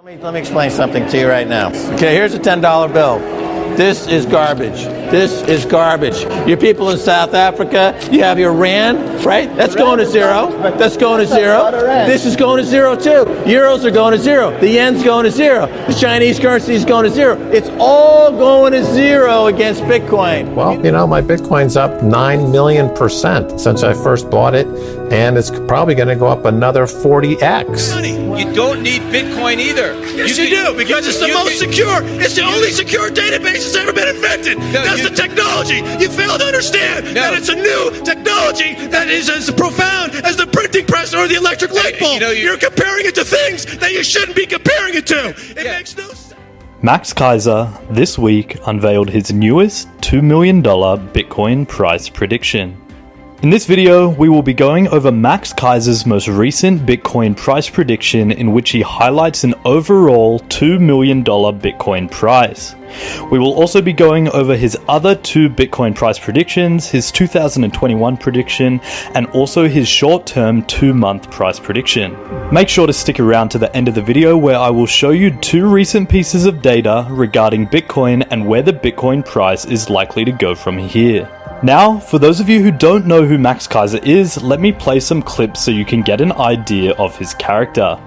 Let me explain something to you right now. Okay, here's a $10 bill. This is garbage. This is garbage. Your people in South Africa, you have your rand, right? That's going to zero. That's going to zero. This is going to zero too. Euros are going to zero. The yen's going to zero. The Chinese currency is going to zero. It's all going to zero against Bitcoin. Well, you know, my Bitcoin's up 9 million% since I first bought it, and it's probably going to go up another 40x. You don't need Bitcoin either. Yes, you do, because it's the most secure. It's the only secure database that's ever been invented. That's the technology. You fail to understand that it's a new technology that is as profound as the printing press or the electric light bulb. You're comparing it to things that you shouldn't be comparing it to. It makes no sense. Max Keiser this week unveiled his newest $2 million Bitcoin price prediction. In this video, we will be going over Max Keiser's most recent Bitcoin price prediction, in which he highlights an overall $2 million Bitcoin price. We will also be going over his other two Bitcoin price predictions, his 2021 prediction, and also his short-term 2-month price prediction. Make sure to stick around to the end of the video, where I will show you two recent pieces of data regarding Bitcoin and where the Bitcoin price is likely to go from here. Now, for those of you who don't know who Max Keiser is, let me play some clips so you can get an idea of his character.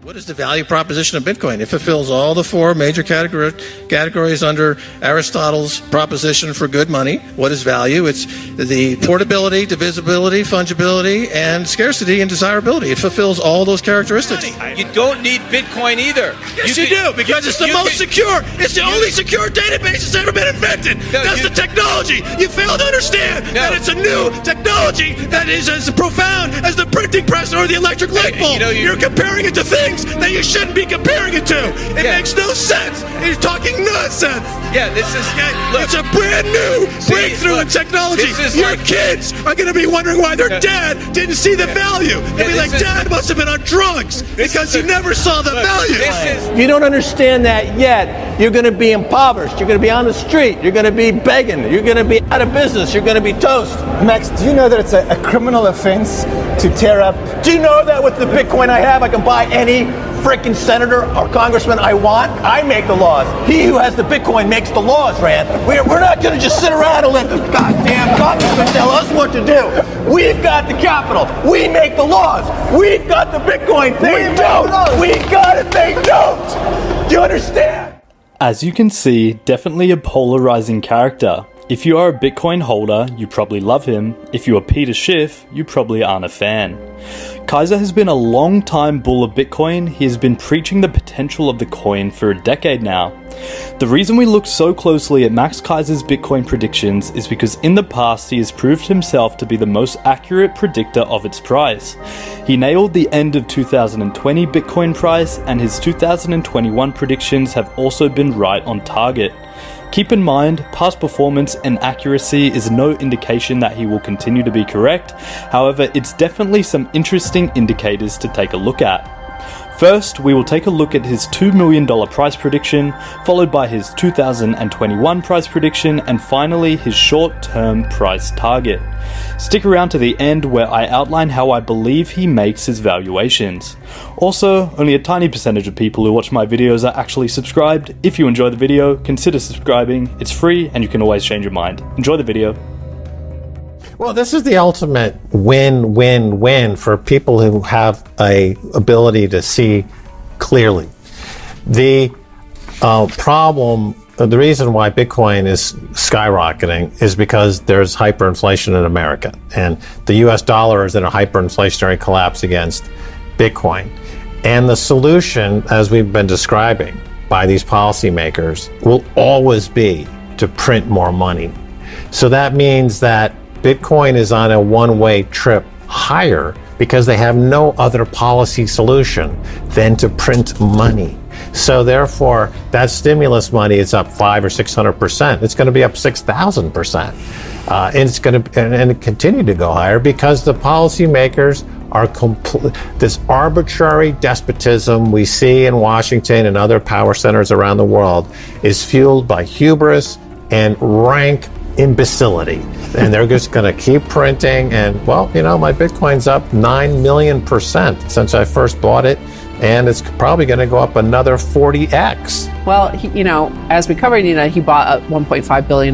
What is the value proposition of Bitcoin? It fulfills all the four major categories under Aristotle's proposition for good money. What is value? It's the portability, divisibility, fungibility, and scarcity and desirability. It fulfills all those characteristics. You don't need Bitcoin either. Yes, you do, because it's the most secure. It's the only secure database that's ever been invented. That's the technology. You fail to understand that it's a new technology that is as profound as the printing press or the electric light bulb. You're comparing it to things that you shouldn't be comparing it to. It makes no sense. You're talking nonsense. Yeah, this is... Look, it's a brand new breakthrough in technology. Your kids are going to be wondering why their dad didn't see the value. They'll be like, Dad must have been on drugs because he never saw the value. If you don't understand that yet, you're going to be impoverished. You're going to be on the street. You're going to be begging. You're going to be out of business. You're going to be toast. Max, do you know that it's a criminal offense to tear up? Do you know that with the Bitcoin I have, I can buy any freaking senator or congressman I want? I make the laws. He who has the Bitcoin makes the laws, Rand. We're not going to just sit around and let the goddamn congressman tell us what to do. We've got the capital. We make the laws. We've got the Bitcoin. They don't. We got it. They don't. Do you understand? As you can see, definitely a polarizing character. If you are a Bitcoin holder, you probably love him. If you are Peter Schiff, you probably aren't a fan. Keiser has been a long-time bull of Bitcoin. He has been preaching the potential of the coin for a decade now. The reason we look so closely at Max Keiser's Bitcoin predictions is because in the past he has proved himself to be the most accurate predictor of its price. He nailed the end of 2020 Bitcoin price, and his 2021 predictions have also been right on target. Keep in mind, past performance and accuracy is no indication that he will continue to be correct. However, it's definitely some interesting indicators to take a look at. First, we will take a look at his $2 million price prediction, followed by his 2021 price prediction, and finally his short-term price target. Stick around to the end, where I outline how I believe he makes his valuations. Also, only a tiny percentage of people who watch my videos are actually subscribed. If you enjoy the video, consider subscribing. It's free and you can always change your mind. Enjoy the video. Well, this is the ultimate win-win-win for people who have a ability to see clearly. The problem, the reason why Bitcoin is skyrocketing is because there's hyperinflation in America, and the US dollar is in a hyperinflationary collapse against Bitcoin. And the solution, as we've been describing by these policymakers, will always be to print more money. So that means that Bitcoin is on a one-way trip higher because they have no other policy solution than to print money. So therefore, that stimulus money is up 500 or 600%. It's going to be up 6,000%, and it's going to and continue to go higher because the policymakers are this arbitrary despotism we see in Washington and other power centers around the world is fueled by hubris and rank imbecility, and they're just going to keep printing. And well, you know, my Bitcoin's up 9 million% since I first bought it, and it's probably going to go up another 40x. Well, as we covered, he bought $1.5 billion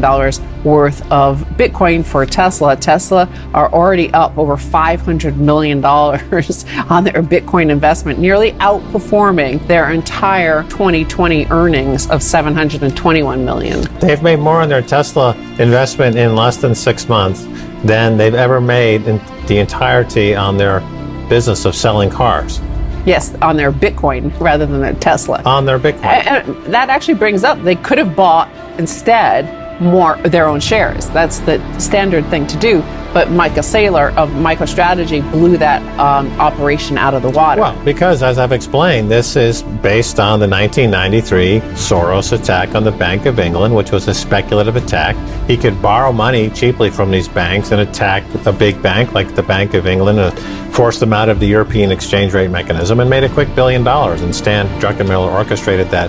worth of Bitcoin for Tesla. Tesla are already up over $500 million on their Bitcoin investment, nearly outperforming their entire 2020 earnings of $721 million. They've made more on their Tesla investment in less than 6 months than they've ever made in the entirety on their business of selling cars. Yes, on their Bitcoin rather than their Tesla. On their Bitcoin. And that actually brings up, they could have bought instead more their own shares. That's the standard thing to do. But Michael Saylor of MicroStrategy blew that operation out of the water. Well, because as I've explained, this is based on the 1993 Soros attack on the Bank of England, which was a speculative attack. He could borrow money cheaply from these banks and attack a big bank like the Bank of England, force them out of the European exchange rate mechanism, and made a quick $1 billion. And Stan Druckenmiller orchestrated that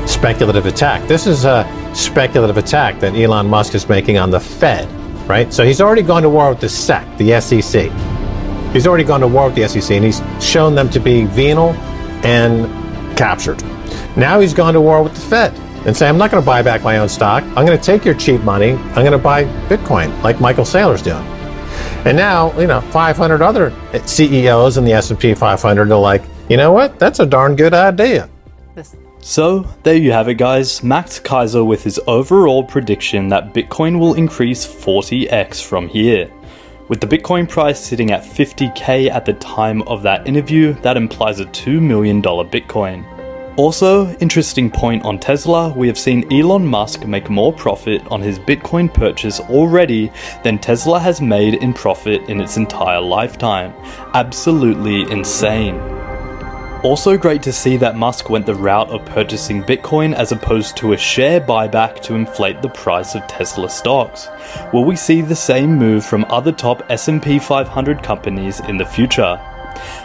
speculative attack. This is a speculative attack that Elon Musk is making on the Fed. Right? So he's already gone to war with the SEC, the SEC. He's already gone to war with the SEC, and he's shown them to be venal and captured. Now he's gone to war with the Fed and say, I'm not going to buy back my own stock. I'm going to take your cheap money. I'm going to buy Bitcoin like Michael Saylor's doing. And now, 500 other CEOs in the S&P 500 are like, you know what? That's a darn good idea. So, there you have it guys, Max Keiser with his overall prediction that Bitcoin will increase 40x from here. With the Bitcoin price sitting at 50k at the time of that interview, that implies a $2 million Bitcoin. Also, interesting point on Tesla, we have seen Elon Musk make more profit on his Bitcoin purchase already than Tesla has made in profit in its entire lifetime. Absolutely insane. Also great to see that Musk went the route of purchasing Bitcoin as opposed to a share buyback to inflate the price of Tesla stocks. Will we see the same move from other top S&P 500 companies in the future?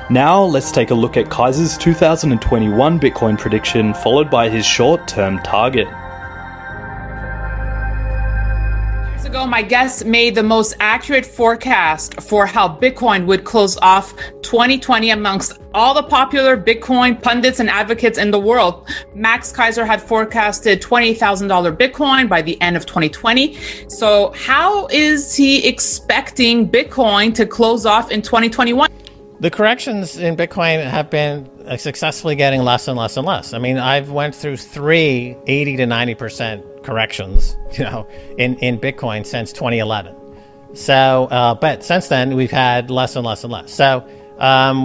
Now let's take a look at Keiser's 2021 Bitcoin prediction followed by his short-term target. Ago, my guest made the most accurate forecast for how Bitcoin would close off 2020 amongst all the popular Bitcoin pundits and advocates in the world. Max Keiser had forecasted $20,000 Bitcoin by the end of 2020. So how is he expecting Bitcoin to close off in 2021? The corrections in Bitcoin have been successfully getting less and less and less. I mean, I've went through 3 80 to 90% corrections, in Bitcoin since 2011. So, but since then we've had less and less and less. So,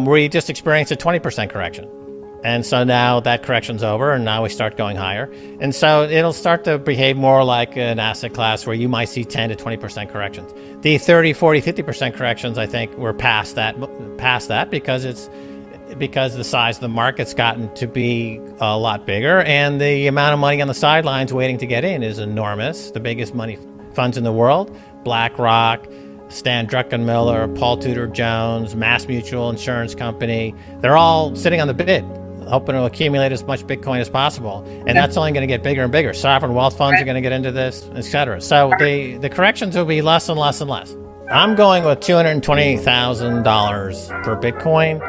we just experienced a 20% correction. And so now that correction's over and now we start going higher. And so it'll start to behave more like an asset class where you might see 10 to 20% corrections. The 30, 40, 50% corrections, I think we're past that because the size of the market's gotten to be a lot bigger and the amount of money on the sidelines waiting to get in is enormous. The biggest money funds in the world, BlackRock, Stan Druckenmiller, Paul Tudor Jones, Mass Mutual Insurance Company, they're all sitting on the bid, hoping to accumulate as much Bitcoin as possible. And that's only going to get bigger and bigger. Sovereign wealth funds are going to get into this, etc. So the corrections will be less and less and less. I'm going with $220,000 per Bitcoin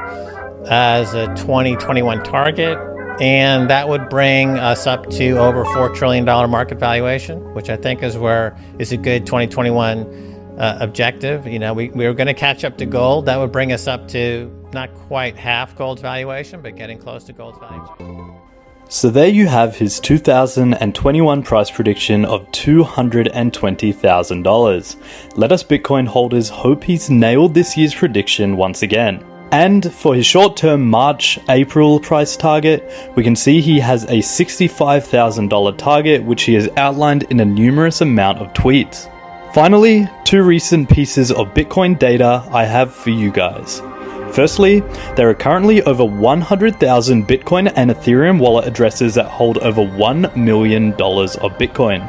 as a 2021 target, and that would bring us up to over $4 trillion market valuation, which I think is a good 2021 objective. We were going to catch up to gold. That would bring us up to not quite half gold's valuation, but getting close to gold's valuation. So there you have his 2021 price prediction of $220,000. Let us Bitcoin holders hope he's nailed this year's prediction once again. And for his short-term March-April price target, we can see he has a $65,000 target, which he has outlined in a numerous amount of tweets. Finally, 2 recent pieces of Bitcoin data I have for you guys. Firstly, there are currently over 100,000 Bitcoin and Ethereum wallet addresses that hold over $1 million of Bitcoin.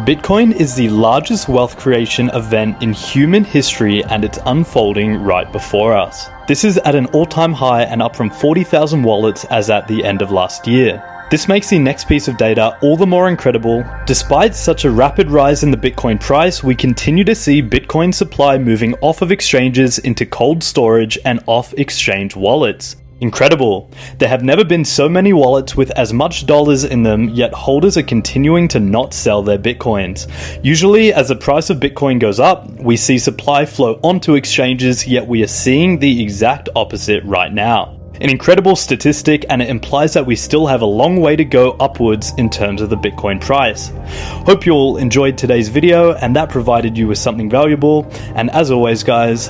Bitcoin is the largest wealth creation event in human history and it's unfolding right before us. This is at an all-time high and up from 40,000 wallets as at the end of last year. This makes the next piece of data all the more incredible. Despite such a rapid rise in the Bitcoin price, we continue to see Bitcoin supply moving off of exchanges into cold storage and off-exchange wallets. Incredible. There have never been so many wallets with as much dollars in them, yet holders are continuing to not sell their Bitcoins. Usually, as the price of Bitcoin goes up, we see supply flow onto exchanges, yet we are seeing the exact opposite right now. An incredible statistic, and it implies that we still have a long way to go upwards in terms of the Bitcoin price. Hope you all enjoyed today's video and that provided you with something valuable, and as always guys,